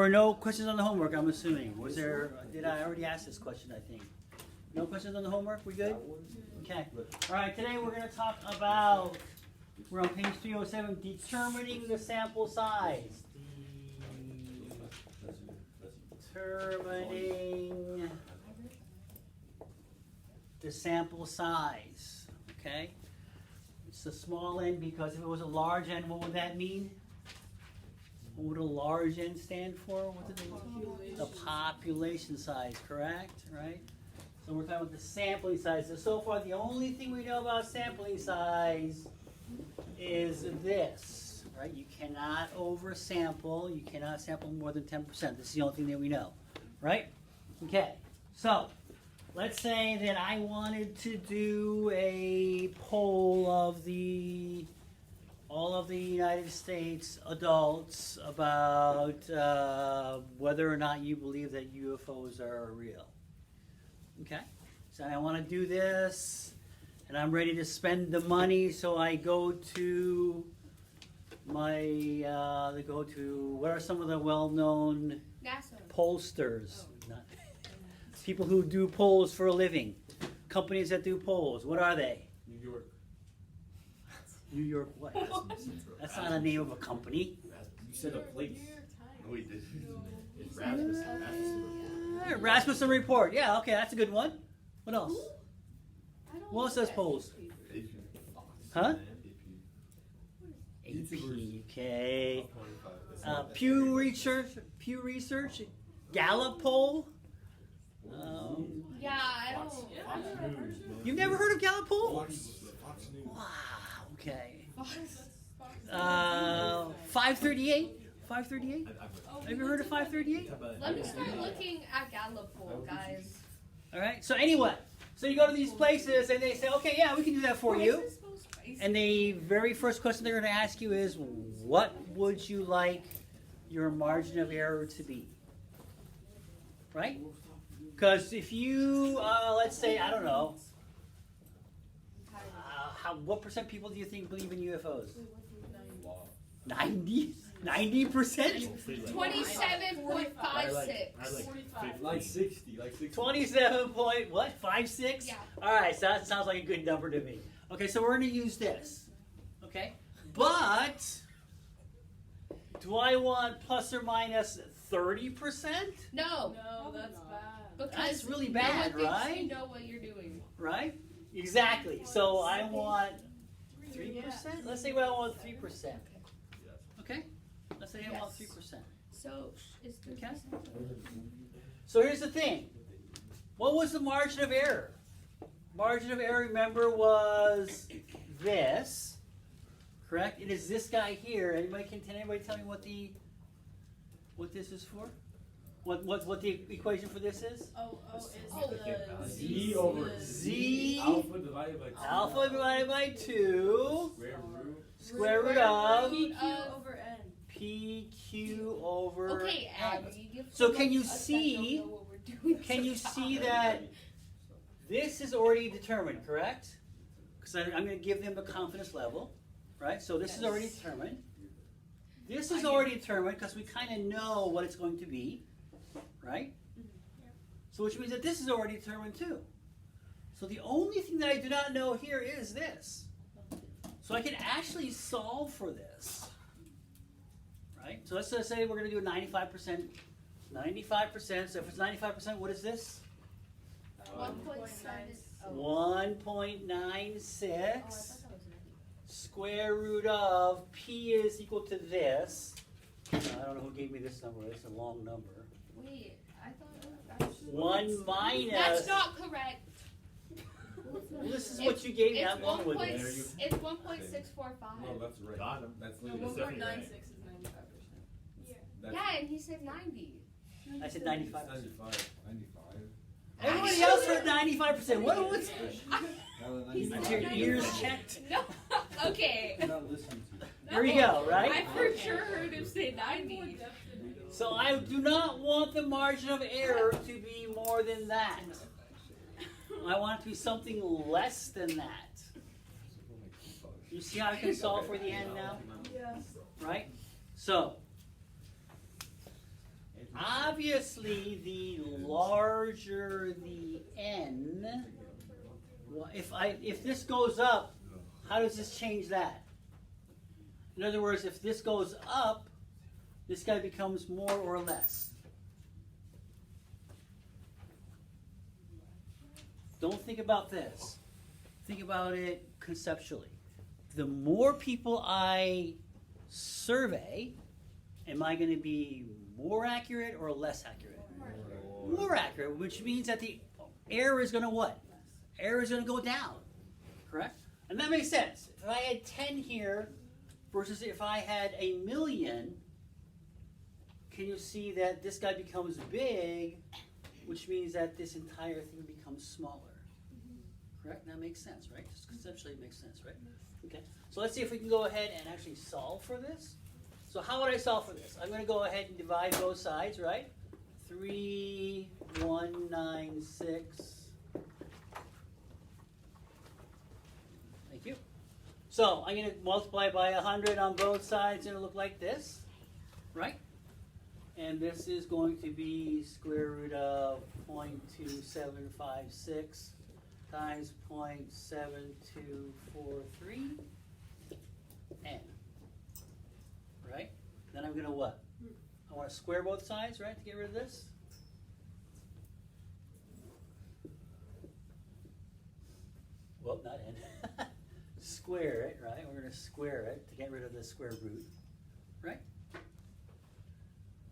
were no questions on the homework, I'm assuming. Was there, did I already ask this question, I think? No questions on the homework? We good? Okay. All right, today we're going to talk about, we're on page 307, determining the sample size. Determining the sample size, okay? It's the small n because if it was a large n, what would that mean? What would a large n stand for? What did the population size, correct? Right? So we're talking about the sampling size. So far, the only thing we know about sampling size is this, right? You cannot oversample. You cannot sample more than 10%. This is the only thing that we know, right? Okay, so let's say that I wanted to do a poll of all of the United States adults about whether or not you believe that UFOs are real. Okay, so I want to do this, and I'm ready to spend the money, so I go to my, what are some of the well-known pollsters? Not, people who do polls for a living, companies that do polls. What are they? New York. New York what? That's not a name of a company. You said a place. No, we did. It's Rasmussen Report. Yeah, okay, that's a good one. What else? What else says polls? Huh? AP, okay. Pew Research, Gallup poll. Yeah, I don't. You've never heard of Gallup poll? Wow. Okay. 538. 538. Have you heard of 538? Let me start looking at Gallup poll, guys. All right. So anyway, so you go to these places and they say, okay, yeah, we can do that for you. And the very first question they're going to ask you is, what would you like your margin of error to be? Right? Because if you, let's say, I don't know, what percent people do you think believe in UFOs? 90? 90%? 27.56. Like 60. 27 point, what? 56? Yeah. All right, so that sounds like a good number to me. Okay, so we're going to use this. Okay? But, do I want plus or minus 30%? No. No, that's bad. Because That's really bad, no one right? thinks you know what you're doing. Right? Exactly. So I want 3%? Let's say I want 3%. Okay? Let's say I want 3%. So, is 3%? Okay. So here's the thing. What was the margin of error? Margin of error, remember, was this. Correct? It is this guy here. Can anybody tell me what this is for? What the equation for this is? Z over Z. Alpha divided by 2. Alpha divided by 2. Square root. Square root of PQ over N. PQ over Okay, N. Ed. So can you see? Can you see that this is already determined, correct? Because I'm going to give them the confidence level, right? So this is already determined. This is already determined because we kind of know what it's going to be, right? So which means that this is already determined too. So the only thing that I do not know here is this. So I can actually solve for this, right? So let's just say we're going to do a 95%. 95%, so if it's 95%, what is this? 1.96 square root of P is equal to this. I don't know who gave me this number. It's a long number. Wait, I thought 1 minus. That's not correct. Well, this is what you gave me. I'm going with It's this. 1.645. No, that's right. Got him. That's No, literally 1.96 right. is 95%. Yeah, and he said 90. I said 95%. 95. Everybody else heard 95%. What's He said your ears checked? No. Okay. Here we go, I right? for sure heard him say 90. So I do not want the margin of error to be more than that. I want it to be something less than that. You see how I can solve for the n now? Yes. Right? So, obviously, the larger the n, well, if this goes up, how does this change that? In other words, if this goes up, this guy becomes more or less. Don't think about this. Think about it conceptually. The more people I survey, am I going to be more accurate or less accurate? More accurate, which means that the error is going to what? Error is going to go down, correct? And that makes sense. If I had 10 here versus if I had 1,000,000, can you see that this guy becomes big, which means that this entire thing becomes smaller? Correct? That makes sense, right? Just conceptually it makes sense, right? Okay. So let's see if we can go ahead and actually solve for this. So how would I solve for this? I'm going to go ahead and divide both sides, right? 3,196. Thank you. So I'm going to multiply by 100 on both sides, and it'll look like this, right? And this is going to be square root of 0.2756 times 0.7243 n. Right? Then I'm going to what? I want to square both sides, right, to get rid of this. Well, not n. Square it, right? We're going to square it to get rid of the square root, right?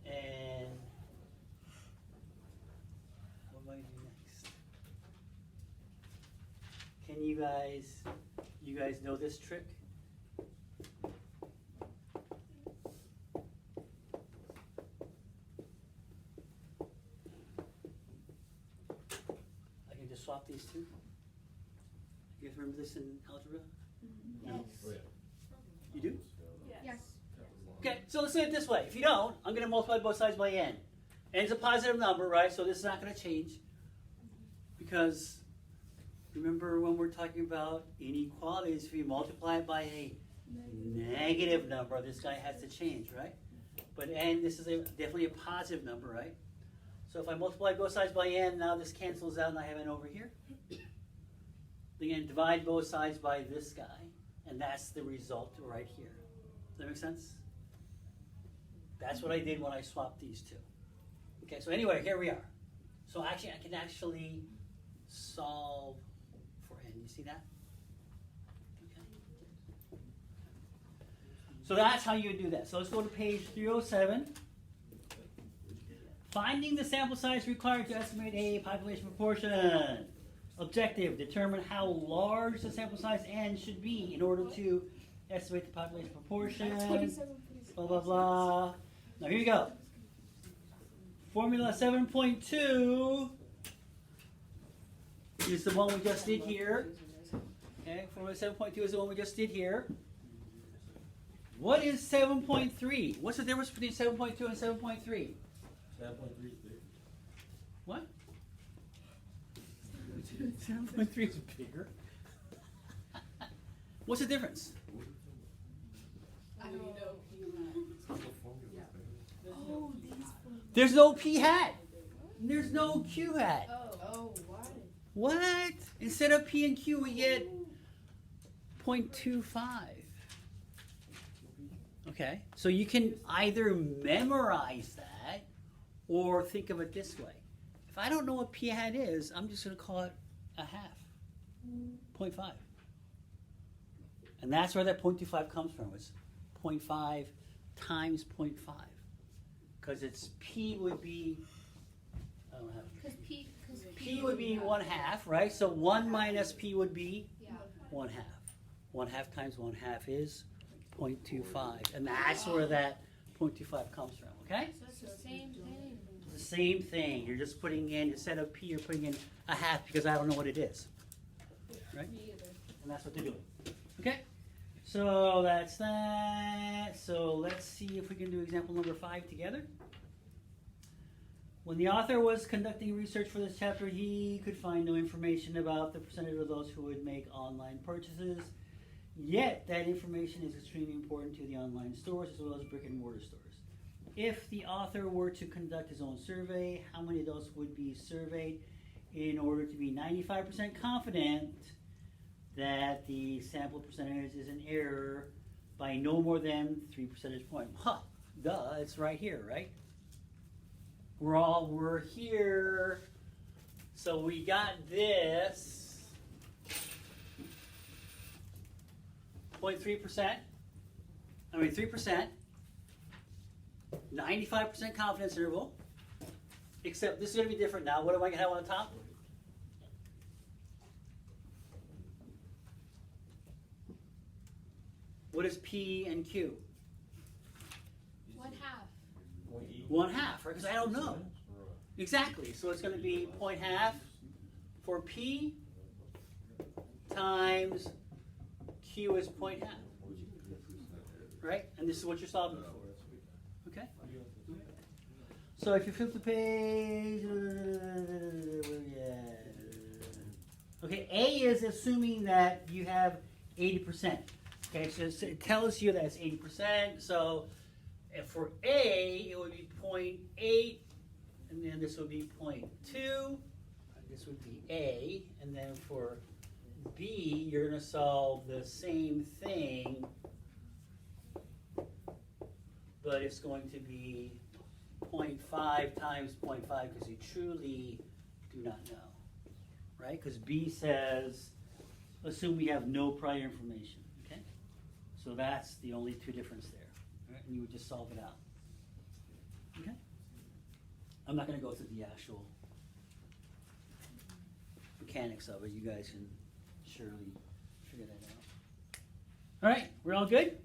And what am I going to do next? Can you guys know this trick? I can just swap these two. You guys remember this in algebra? Yes. Oh, yeah. You do? Yes. Okay, so let's say it this way. If you don't, I'm going to multiply both sides by n. N is a positive number, right? So this is not going to change. Because remember when we're talking about inequalities, if you multiply it by a negative number, this guy has to change, right? But n, this is definitely a positive number, right? So if I multiply both sides by n, now this cancels out and I have n over here. Then I'm going to divide both sides by this guy, and that's the result right here. Does that make sense? That's what I did when I swapped these two. Okay, so anyway, here we are. So actually, I can actually solve for n. You see that? Okay. So that's how you do that. So let's go to page 307. Finding the sample size required to estimate a population proportion. Objective, determine how large the sample size n should be in order to estimate the population proportion. Blah, blah, blah. Now here you go. Formula 7.2 is the one we just did here. Okay, formula 7.2 is the one we just did here. What is 7.3? What's the difference between 7.2 and 7.3? 7.3 is big. What? 7.3 is bigger. What's the difference? I don't know. Oh, these. There's no p hat. There's no q hat. Oh, why? What? Instead of p and q, we get 0.25. Okay, so you can either memorize that or think of it this way. If I don't know what p hat is, I'm just going to call it a half. 0.5. And that's where that 0.25 comes from. It's 0.5 times 0.5. Because it's p would be, I don't have, Because p would be 1/2, right? So 1 minus p would be Yeah. 1/2. 1/2 times 1/2 is 0.25. And that's where that 0.25 comes from, okay? So it's the same thing. It's the same thing. You're just putting in, instead of p, you're putting in a half because I don't know what it is. Right? Me either. And that's what they're doing. Okay? So that's that. So let's see if we can do example number 5 together. When the author was conducting research for this chapter, he could find no information about the percentage of those who would make online purchases. Yet, that information is extremely important to the online stores as well as brick and mortar stores. if the author were to conduct his own survey, how many of those would be surveyed in order to be 95% confident that the sample percentage is in error by no more than 3 percentage points? Huh, duh, it's right here, right? We're here, so we got this 0.3%, 3%, 95% confidence interval, except this is going to be different now. What am I going to have on the top? What is P and Q? 1/2. 1/2, right? Because I don't know. Exactly. So it's going to be 0.5 for P times Q is 0.5. Right? And this is what you're solving for. Okay? So if you flip the page, okay, A is assuming that you have 80%. Okay, so it tells you that it's 80%. So if for A, it would be 0.8, and then this would be 0.2. This would be A, and then for B, you're going to solve the same thing, but it's going to be 0.5 times 0.5 because you truly do not know, right? Because B says, assume we have no prior information, okay? So that's the only two difference there, right? And you would just solve it out, okay? I'm not going to go through the actual mechanics of it. You guys can surely figure that out. All right, we're all good?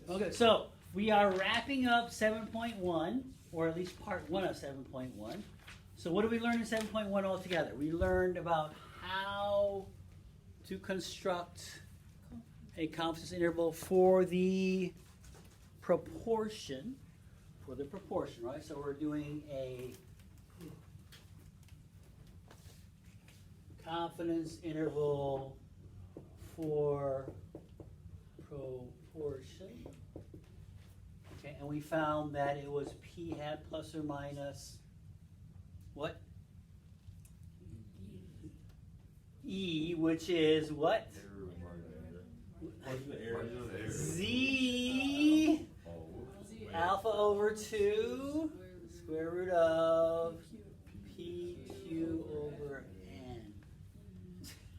All good. So we are wrapping up 7.1, or at least part 1 of 7.1. So what did we learn in 7.1 altogether? We learned about how to construct a confidence interval for the proportion, right? So we're doing a confidence interval for proportion. Okay, and we found that it was p hat plus or minus what? E, which is what? Z alpha over 2 square root of PQ over N.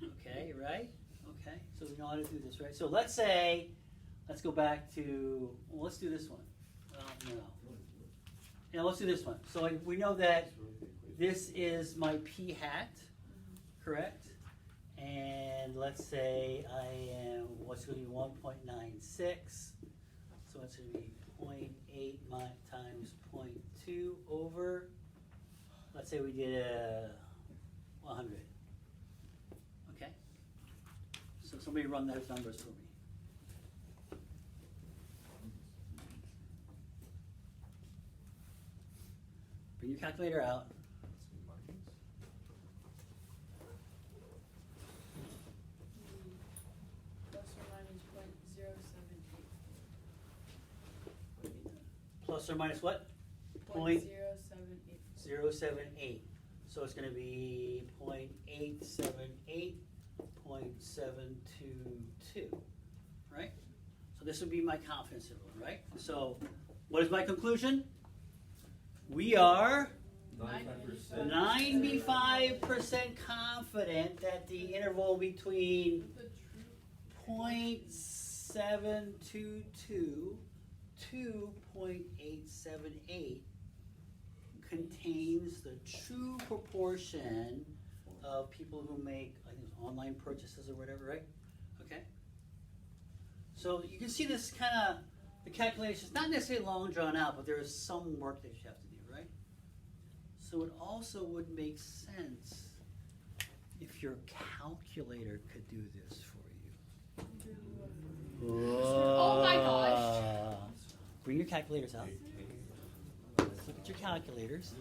Okay, right? Okay, so we know how to do this, right? So let's say, let's go back to, well, let's do this one. No. Yeah, let's do this one. So we know that this is my P hat, correct? And let's say I am, what's going to be 1.96. So it's going to be 0.8 times 0.2 over, let's say we did 100. Okay? So somebody run those numbers for me. Bring your calculator out. Plus or minus what? 0.078. So it's going to be 0.878, 0.722, right? So this would be my confidence interval, right? So what is my conclusion? We are 95% confident that the interval between 0.722 to 0.878 contains the true proportion of people who make, I think, online purchases or whatever, right? Okay. So you can see this kind of, the calculation is not necessarily long drawn out, but there is some work that you have to do, right? So it also would make sense if your calculator could do this for you. Oh my gosh. Bring your calculators out. Let's look at your calculators.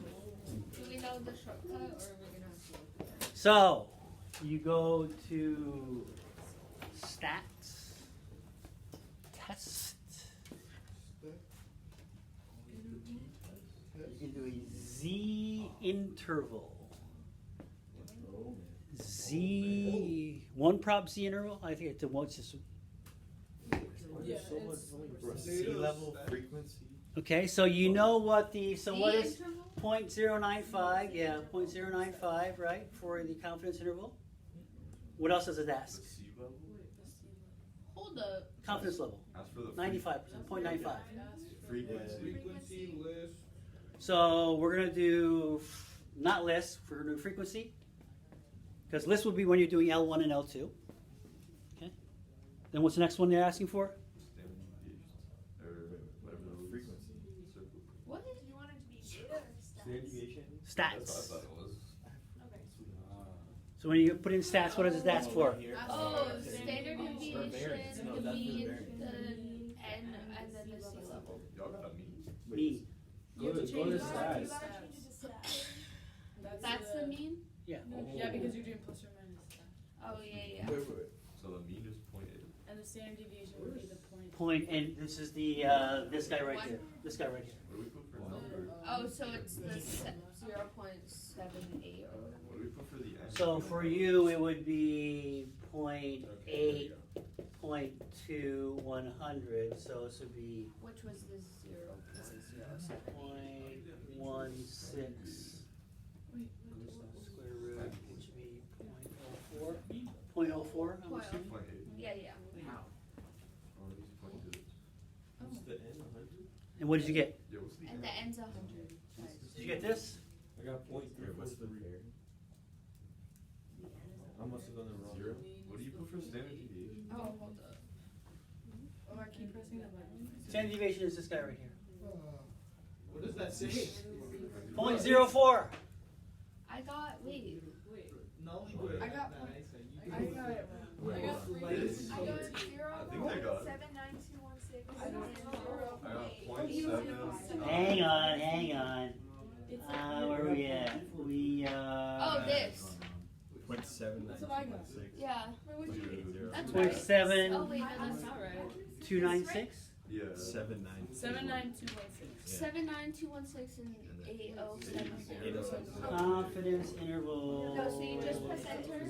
Do we know the shortcut, or are we gonna have to look for it? So you go to stats, test, you can do a Z interval. Z, one prop Z interval. I think it's a what's this? For sea level frequency. Okay, so you know what the what The is interval? 0.095? Yeah, 0.095, right, for the confidence interval. What else does it The ask? sea level. Hold up. Confidence level, Ask for the 95%, 0.95. frequency. Frequency list. So we're gonna do not list. We're gonna do frequency, because list would be when you're doing L1 and L2. Okay. Then what's the next one they're asking for? Standard deviations. Or whatever the frequency. Circle. What? You want it to be data or stats? Standard deviation? That's Stats. what I thought it was. Okay. So when you put in stats, what does the stats for? Oh, standard deviation, variance. No, the that's the mean, variance. the n, and then the sea level. Y'all got me? Mean. You have to change You the gotta stats. change it to stats. That's the mean? Yeah. Yeah, because you're doing plus or minus that. Oh, yeah. Wait. So the mean is 0.8. And the standard deviation would be the point. Point, and this is the this guy right here. This guy right here. What do we put for number? Oh, so it's the 0.78 or whatever. What do we put for the end? So for you, it would be 0.8, 0.2, 100. So this would be Which was the 0.078. 0.16 square root, which would be 0.04. 0.04, I'm assuming. 0.8. Yeah. Or at least 0.2. What's the end? 100? And what did you get? Yeah, what's the And end? the end's 100. Did you get this? I got point three. What's the pair? I must have done it wrong. 0? What do you put for standard deviation? Oh, hold up. Oh, I keep pressing the button. Standard deviation is this guy right here. What does that say? 0.04. I got, wait. No, I got I got it wrong. I got This? 0.792169. Oh, I think I got 0.7. Hang on. Where are we at? Oh, this. 0.7. That's what I got. Yeah. That's 0.7. Oh, wait, no, that's not right. 296. Yeah. 7.9. 79216. 79216 and 8076. 807. Confidence interval. No, so you just press enter?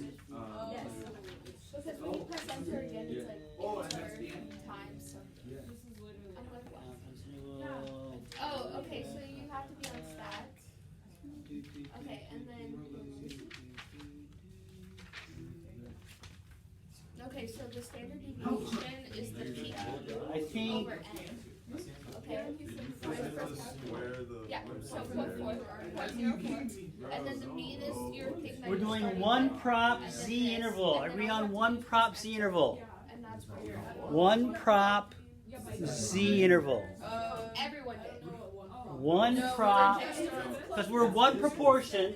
Yes. Because when you press enter again, it's like Oh, and that's the end. times. Yeah. I'm like, what? Confidence interval. Oh, okay, so you have to be on stats. Okay, and then. Okay, so the standard deviation is the peak I think over n. Okay? Did you put in the square the Yeah, so 1.4? 0.04. And then the mean is your thing that we're you're doing starting one with. prop And then Z this, interval. and then Agree all on the one things prop that Z you interval. And that's where you're at. One prop Z interval. Everyone did. One prop, because we're one proportion.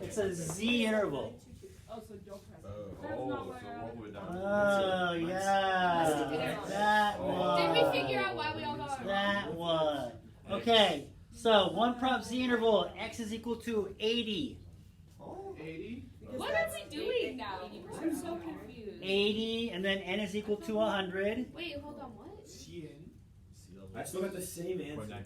It's a Z interval. Oh, so don't press it. Oh, so all the way down. Oh yeah, that one. Did we figure out why we all got it wrong? That one. Okay, so one prop Z interval, x is equal to 80. 80? What are we doing now? I'm so confused. 80, and then n is equal to 100. Wait, hold on, what? I still got the same answer. 0.95.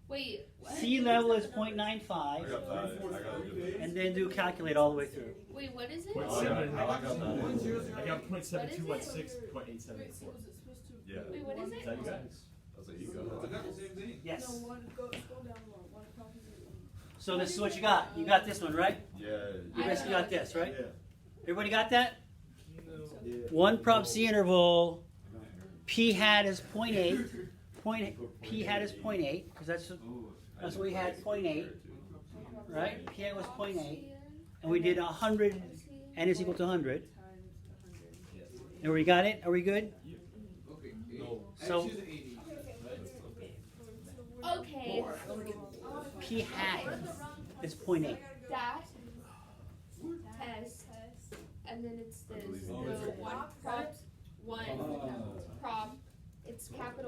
Wait, what? Sea level is I 0.95, got that. I got it. and then do calculate all the way through. Wait, what is it? 0.7. I got that. I got What is 0.7216, it? 0.874. Wait, so was it supposed to? Yeah. Wait, what is Is it? that you guys? I was like, you I got got the same thing. Yes. No, one, scroll down more. One copy. So this is what you got. You got this one, right? Yeah. You basically got this, right? Yeah. Everybody got that? Yeah. One prop Z interval, P hat is 0.8. P hat is 0.8, because that's what we had, 0.8, right? P hat was 0.8, and we did 100, n is equal to 100. And we got it? Are we good? Okay. No. So- X is 80. Okay. P hat is 0.8. That test, and then it's this. believe The you. one prop, one prop. It's capital